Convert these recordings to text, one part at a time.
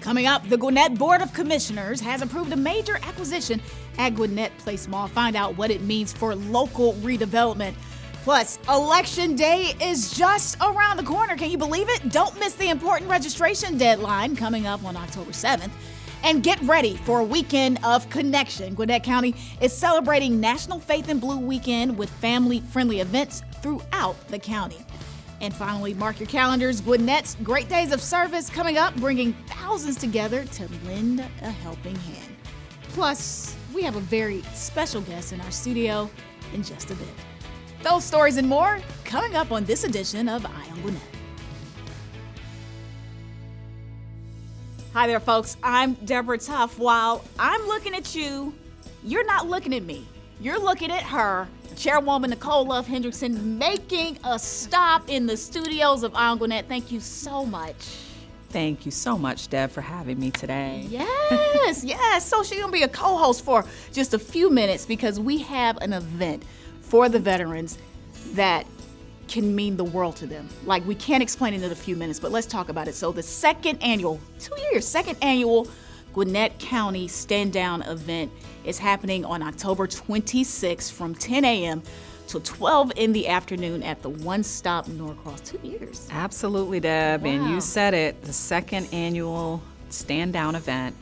Coming up, the Gwinnett Board of Commissioners has approved a major acquisition at Gwinnett Place Mall. Find out what it means for local redevelopment. Plus, Election Day is just around the corner. Can you believe it? Don't miss the important registration deadline coming up on October 7th. And get ready for a weekend of connection. Gwinnett County is celebrating National Faith in Blue Weekend with family-friendly events throughout the county. And finally, mark your calendars. Gwinnett's Great Days of Service coming up, bringing thousands together to lend a helping hand. Plus, we have a very special guest in our studio in just a bit. Those stories and more coming up on this edition of Eye on Gwinnett. Hi there, folks. I'm Deborah Tuff. While I'm looking at you, you're not looking at me. You're looking at her, Chairwoman Nicole Love Hendrickson, making a stop in the studios of Eye on Gwinnett. Thank you so much. Thank you so much, Deb, for having me today. Yes, yes. So she's going to be a co-host for just a few minutes because we have an event for the veterans that can mean the world to them. Like, we can't explain it in a few minutes, but let's talk about it. So the second annual Gwinnett County Stand Down event is happening on October 26th from 10 a.m. to 12 in the afternoon at the One Stop Norcross. 2 years. Absolutely, Deb. Wow. And you said it, the second annual Stand Down event.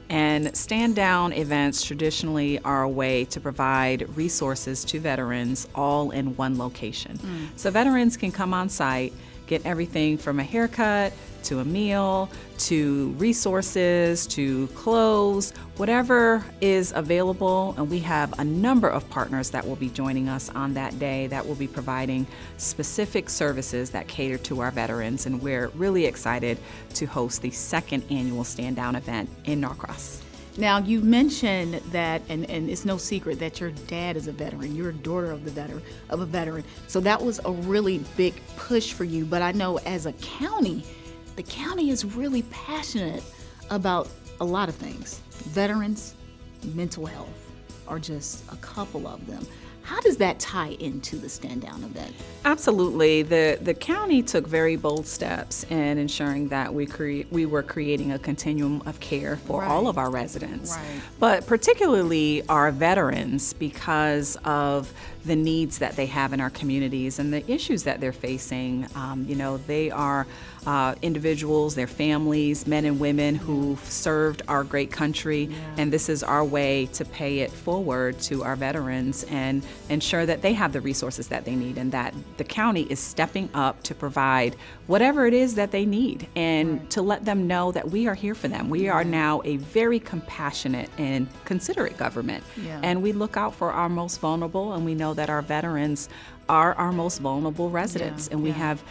And stand down events traditionally are a way to provide resources to veterans all in one location. So veterans can come on site, get everything from a haircut to a meal to resources to clothes, whatever is available. And we have a number of partners that will be joining us on that day that will be providing specific services that cater to our veterans. And we're really excited to host the second annual Stand Down event in Norcross. Now, you mentioned that, and it's no secret that your dad is a veteran. You're a daughter of a veteran. So that was a really big push for you. But I know as a county, the county is really passionate about a lot of things. Veterans, mental health are just a couple of them. How does that tie into the Stand Down event? Absolutely. The county took very bold steps in ensuring that we were creating a continuum of care for all of our residents, but particularly our veterans because of the needs that they have in our communities and the issues that they're facing. They are individuals, their families, men and women who've served our great country, and this is our way to pay it forward to our veterans and ensure that they have the resources that they need and that the county is stepping up to provide whatever it is that they need and to let them know that we are here for them. We are now a very compassionate and considerate government, and we look out for our most vulnerable, and we know that our veterans are our most vulnerable residents, and we have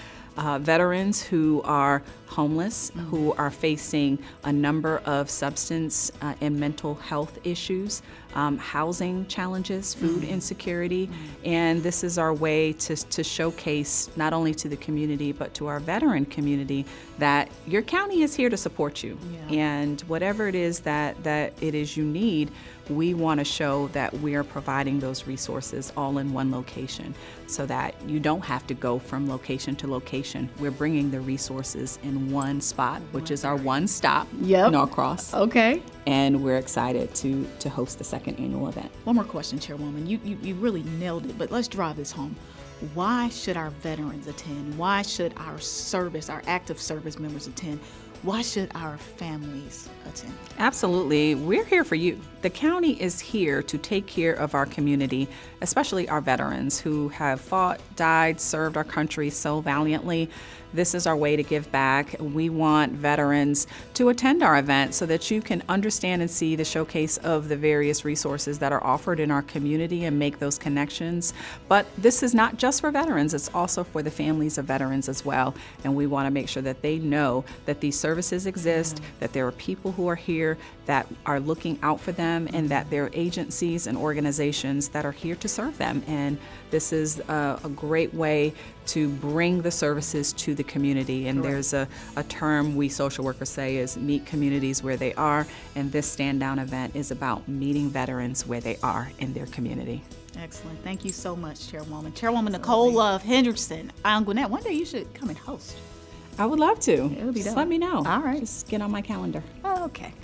veterans who are homeless, who are facing a number of substance and mental health issues, housing challenges, food insecurity, and this is our way to showcase not only to the community but to our veteran community that your county is here to support you, and whatever it is that it is you need, we want to show that we are providing those resources all in one location so that you don't have to go from location to location. We're bringing the resources in one spot, which is our One Stop Norcross. Okay. And we're excited to host the second annual event. One more question, Chairwoman. You really nailed it, but let's drive this home. Why should our veterans attend? Why should our active service members attend? Why should our families attend? Absolutely. We're here for you. The county is here to take care of our community, especially our veterans who have fought, died, served our country so valiantly. This is our way to give back. We want veterans to attend our event so that you can understand and see the showcase of the various resources that are offered in our community and make those connections. But this is not just for veterans, it's also for the families of veterans as well. And we want to make sure that they know that these services exist, that there are people who are here that are looking out for them, and that there are agencies and organizations that are here to serve them. And this is a great way to bring the services to the community. And there's a term we social workers say is meet communities where they are. And this Stand Down event is about meeting veterans where they are in their community. Excellent. Thank you so much, Chairwoman. Chairwoman Nicole Love Hendrickson, Eye on Gwinnett. One day you should come and host. I would love to. It would be Just dope. let me know. All right. Just get on my calendar. Oh, okay.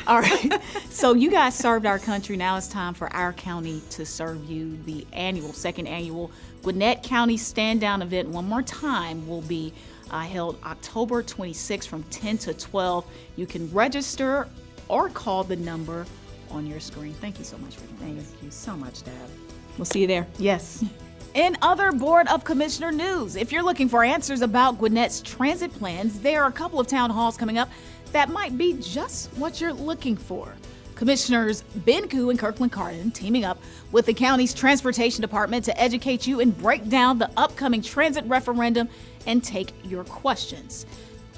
All right. So you guys served our country. Now it's time for our county to serve you. The second annual Gwinnett County Stand Down event, one more time, will be held October 26th from 10 to 12. You can register or call the number on your screen. Thank you so much for doing this. Thank you so much, Deb. We'll see you there. Yes. In other Board of Commissioner news, if you're looking for answers about Gwinnett's transit plans, there are a couple of town halls coming up that might be just what you're looking for. Commissioners Ben Koo and Kirkland Carden teaming up with the county's transportation department to educate you and break down the upcoming transit referendum and take your questions.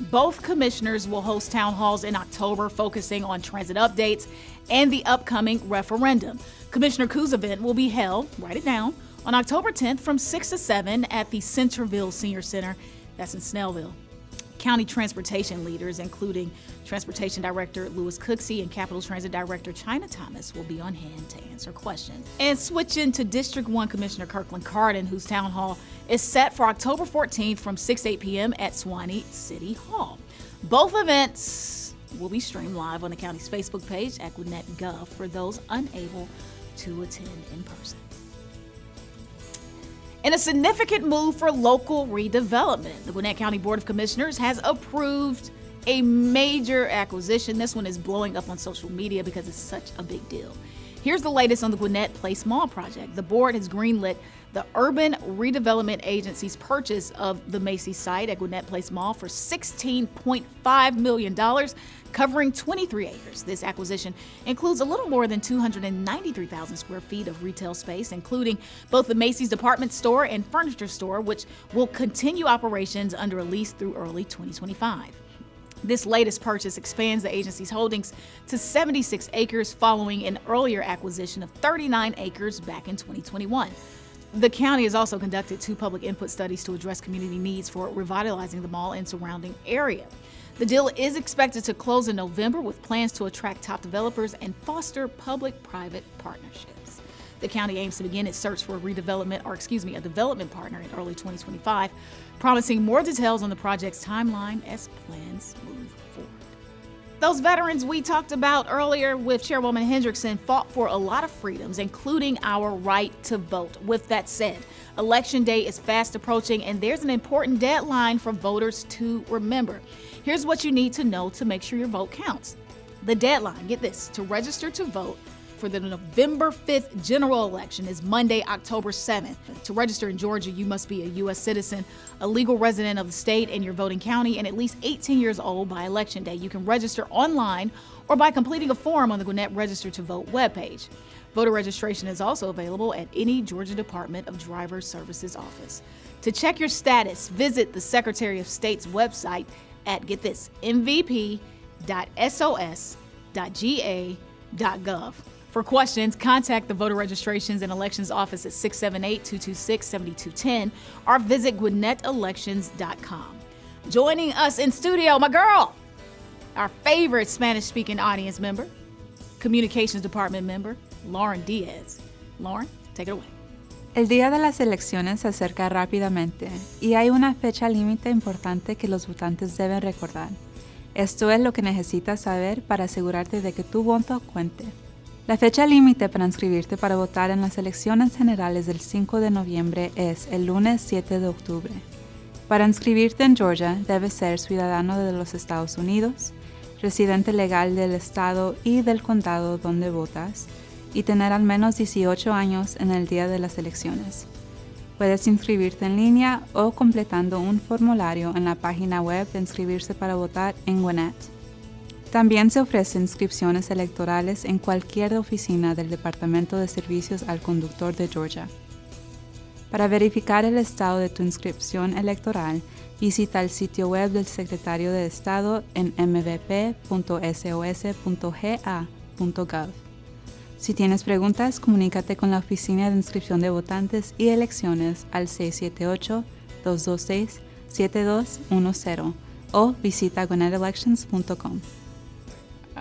Both commissioners will host town halls in October focusing on transit updates and the upcoming referendum. Commissioner Koo's event will be held, write it down, on October 10th from 6 to 7 at the Centerville Senior Center. That's in Snellville. County transportation leaders, including Transportation Director Louis Cooksey and Capital Transit Director China Thomas, will be on hand to answer questions. And switching to District 1 Commissioner Kirkland Carden, whose town hall is set for October 14th from 6 to 8 p.m. at Suwanee City Hall. Both events will be streamed live on the county's Facebook page at Gwinnett Gov for those unable to attend in person. In a significant move for local redevelopment, the Gwinnett County Board of Commissioners has approved a major acquisition. This one is blowing up on social media because it's such a big deal. Here's the latest on the Gwinnett Place Mall project. The board has greenlit the Urban Redevelopment Agency's purchase of the Macy's site at Gwinnett Place Mall for $16.5 million, covering 23 acres. This acquisition includes a little more than 293,000 square feet of retail space, including both the Macy's department store and furniture store, which will continue operations under a lease through early 2025. This latest purchase expands the agency's holdings to 76 acres following an earlier acquisition of 39 acres back in 2021. The county has also conducted 2 public input studies to address community needs for revitalizing the mall and surrounding area. The deal is expected to close in November with plans to attract top developers and foster public-private partnerships. The county aims to begin its search for a development partner in early 2025, promising more details on the project's timeline as plans move forward. Those veterans we talked about earlier with Chairwoman Hendrickson fought for a lot of freedoms, including our right to vote. With that said, Election Day is fast approaching, and there's an important deadline for voters to remember. Here's what you need to know to make sure your vote counts. The deadline, get this, to register to vote for the November 5th general election is Monday, October 7th. To register in Georgia, you must be a U.S. citizen, a legal resident of the state and your voting county, and at least 18 years old by Election Day. You can register online or by completing a form on the Gwinnett Register to Vote webpage. Voter registration is also available at any Georgia Department of Driver Services office. To check your status, visit the Secretary of State's website at, get this, mvp.sos.ga.gov. For questions, contact the Voter Registrations and Elections Office at 678-226-7210 or visit GwinnettElections.com. Joining us in studio, my girl, our favorite Spanish-speaking audience member, Communications Department member, Lauren Diaz. Lauren, take it away. El día de las elecciones se acerca rápidamente y hay una fecha límite importante que los votantes deben recordar. Esto es lo que necesitas saber para asegurarte de que tu voto cuente. La fecha límite para inscribirte para votar en las elecciones generales del 5 de noviembre es el lunes 7 de octubre. Para inscribirte en Georgia, debes ser ciudadano de los Estados Unidos, residente legal del estado y del condado donde votas, y tener al menos 18 años en el día de las elecciones. Puedes inscribirte en línea o completando un formulario en la página web de inscribirse para votar en Gwinnett. También se ofrecen inscripciones electorales en cualquier oficina del Departamento de Servicios al Conductor de Georgia. Para verificar el estado de tu inscripción electoral, visita el sitio web del Secretario de Estado en mvp.sos.ga.gov. Si tienes preguntas, comunícate con la Oficina de Inscripción de Votantes y Elecciones al 678-226-7210 o visita GwinnettElections.com.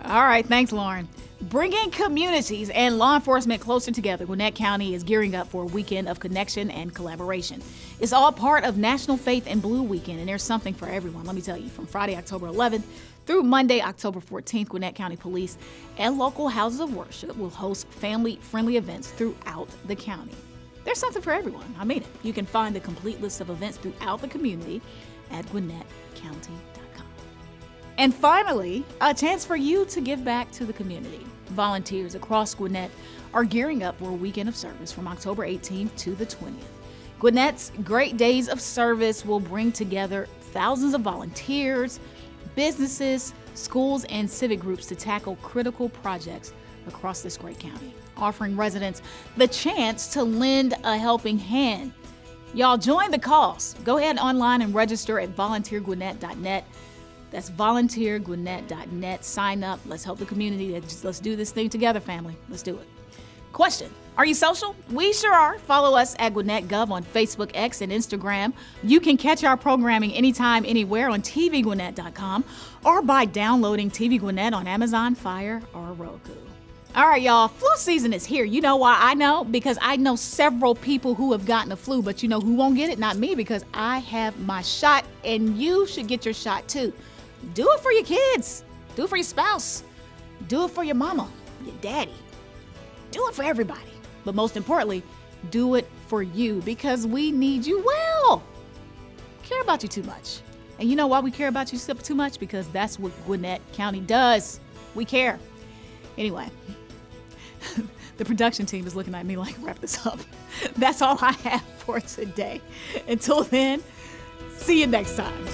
All right, thanks, Lauren. Bringing communities and law enforcement closer together, Gwinnett County is gearing up for a weekend of connection and collaboration. It's all part of National Faith in Blue Weekend, and there's something for everyone. Let me tell you, from Friday, October 11th through Monday, October 14th, Gwinnett County Police and local houses of worship will host family-friendly events throughout the county. There's something for everyone. I mean it. You can find the complete list of events throughout the community at GwinnettCounty.com. And finally, a chance for you to give back to the community. Volunteers across Gwinnett are gearing up for a weekend of service from October 18th to the 20th. Gwinnett's Great Days of Service will bring together thousands of volunteers, businesses, schools, and civic groups to tackle critical projects across this great county, offering residents the chance to lend a helping hand. Y'all join the cause. Go ahead online and register at volunteergwinnett.net. That's volunteergwinnett.net. Sign up. Let's help the community. Let's do this thing together, family. Let's do it. Question: are you social? We sure are. Follow us at GwinnettGov on Facebook, X, and Instagram. You can catch our programming anytime, anywhere on tvgwinnett.com or by downloading TV Gwinnett on Amazon, Fire, or Roku. All right, y'all, flu season is here. You know why I know? Because I know several people who have gotten the flu, but you know who won't get it? Not me, because I have my shot, and you should get your shot too. Do it for your kids. Do it for your spouse. Do it for your mama, your daddy. Do it for everybody. But most importantly, do it for you, because we need you well. Care about you too much. And you know why we care about you too much? Because that's what Gwinnett County does. We care. Anyway, the production team is looking at me like, wrap this up. That's all I have for today. Until then, see you next time.